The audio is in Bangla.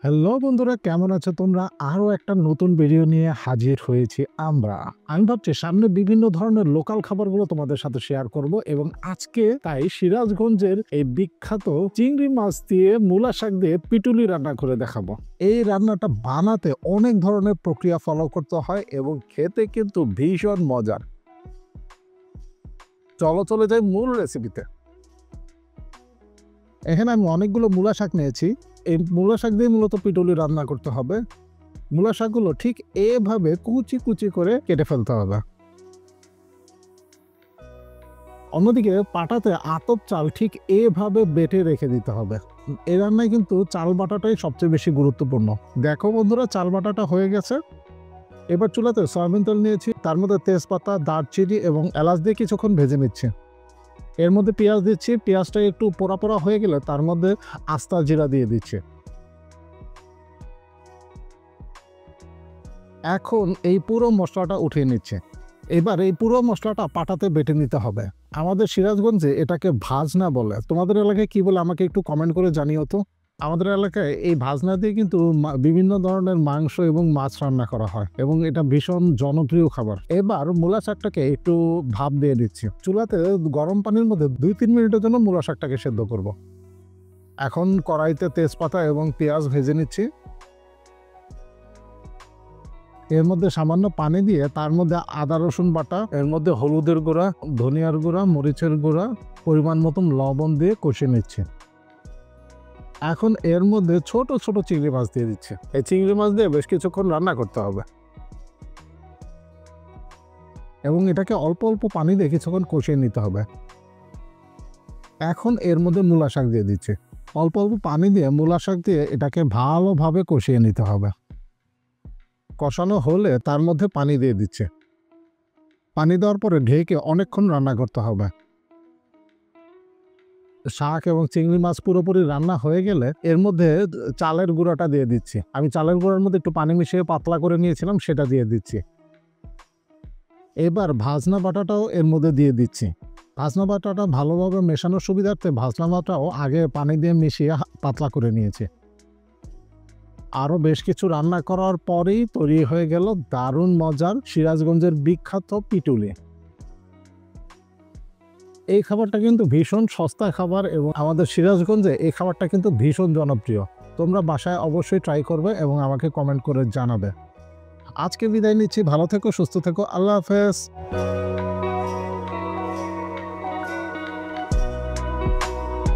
হ্যালো বন্ধুরা, কেমন আছো তোমরা? আরো একটা নতুন ভিডিও নিয়ে হাজির হয়েছি আমরা। আমি ভাবছি সামনে বিভিন্ন ধরনের লোকাল খাবারগুলো তোমাদের সাথে শেয়ার করব এবং আজকে তাই সিরাজগঞ্জের এই বিখ্যাত চিংড়ি মাছ দিয়ে মূলা শাক দিয়ে পিটুলি রান্না করে দেখাবো। এই রান্নাটা বানাতে অনেক ধরনের প্রক্রিয়া ফলো করতে হয় এবং খেতে কিন্তু ভীষণ মজার। চলে যাই মূল রেসিপিতে। এখানে আমি অনেকগুলো মূলা শাক নিয়েছি। এই মূলা শাক দিয়ে মূলত পিটুলি রান্না করতে হবে। মূলা শাকগুলো ঠিক এভাবে কুচি কুচি করে কেটে ফেলতে হবে। অন্যদিকে পাটাতে আতপ চাল ঠিক এভাবে বেটে রেখে দিতে হবে। এই রান্নায় কিন্তু চাল বাটাটাই সবচেয়ে বেশি গুরুত্বপূর্ণ। দেখো বন্ধুরা, চাল বাটাটা হয়ে গেছে। এবার চুলাতে সয়াবিন তেল নিয়েছি, তার মধ্যে তেজপাতা, দারচিনি এবং এলাচ দিয়ে কিছুক্ষণ ভেজে নিচ্ছি। এর মধ্যে পেঁয়াজ দিচ্ছি। পেঁয়াজটা একটু পোড়া পোড়া হয়ে গেলে তার মধ্যে আস্তা জিরা দিয়ে দিচ্ছি। এখন এই পুরো মশলাটা উঠিয়ে নিচ্ছে। এবার এই পুরো মশলাটা পাটাতে বেটে নিতে হবে। আমাদের সিরাজগঞ্জে এটাকে ভাজনা বলে। তোমাদের এলাকায় কি বলে আমাকে একটু কমেন্ট করে জানিও তো। আমাদের এলাকায় এই ভাজনা দিয়ে কিন্তু বিভিন্ন ধরনের মাংস এবং মাছ রান্না করা হয় এবং এটা ভীষণ জনপ্রিয় খাবার। এবার মূলা শাকটাকে একটু ভাপ দিয়ে দিচ্ছি। চুলাতে গরম পানির মধ্যে 2-3 মিনিটের জন্য মূলা শাকটাকে সেদ্ধ করব। এখন কড়াইতে তেজপাতা এবং পেঁয়াজ ভেজে নিচ্ছি। এর মধ্যে সামান্য পানি দিয়ে তার মধ্যে আদা রসুন বাটা, এর মধ্যে হলুদের গুঁড়া, ধনিয়ার গুঁড়া, মরিচের গুঁড়া, পরিমাণ মতন লবণ দিয়ে কষিয়ে নিচ্ছে। এখন এর মধ্যে ছোট ছোট চিংড়ি মাছ দিয়ে দিচ্ছে। এই চিংড়ি মাছ দিয়ে বেশ কিছুক্ষণ রান্না করতে হবে এবং এটাকে অল্প অল্প পানি দিয়ে কিছুক্ষণ কষিয়ে নিতে হবে। এখন এর মধ্যে মূলা শাক দিয়ে দিচ্ছে। অল্প অল্প পানি দিয়ে মূলা শাক দিয়ে এটাকে ভালোভাবে কষিয়ে নিতে হবে। কষানো হলে তার মধ্যে পানি দিয়ে দিচ্ছে। পানি দেওয়ার পরে ঢেকে অনেকক্ষণ রান্না করতে হবে। শাক এবং চিংড়ি মাছ পুরোপুরি রান্না হয়ে গেলে এর মধ্যে চালের গুঁড়াটা দিয়ে দিচ্ছি। আমি চালের গুঁড়ার মধ্যে একটু পানি মিশিয়ে পাতলা করে নিয়েছিলাম, সেটা দিয়ে দিচ্ছি। এবার ভাজনা বাটাটাও এর মধ্যে দিয়ে দিচ্ছি। ভাজনা বাটাটা ভালোভাবে মেশানোর সুবিধার্থে ভাজনা বাটাও আগে পানি দিয়ে মিশিয়ে পাতলা করে নিয়েছি। আরও বেশ কিছু রান্না করার পরেই তৈরি হয়ে গেল দারুণ মজার সিরাজগঞ্জের বিখ্যাত পিটুলি। এই খাবারটা কিন্তু ভীষণ সস্তা খাবার এবং আমাদের সিরাজগঞ্জে এই খাবারটা কিন্তু ভীষণ জনপ্রিয়। তোমরা বাসায় অবশ্যই ট্রাই করবে এবং আমাকে কমেন্ট করে জানাবে। আজকে বিদায় নিচ্ছি। ভালো থেকো, সুস্থ থেকো। আল্লাহ হাফেজ।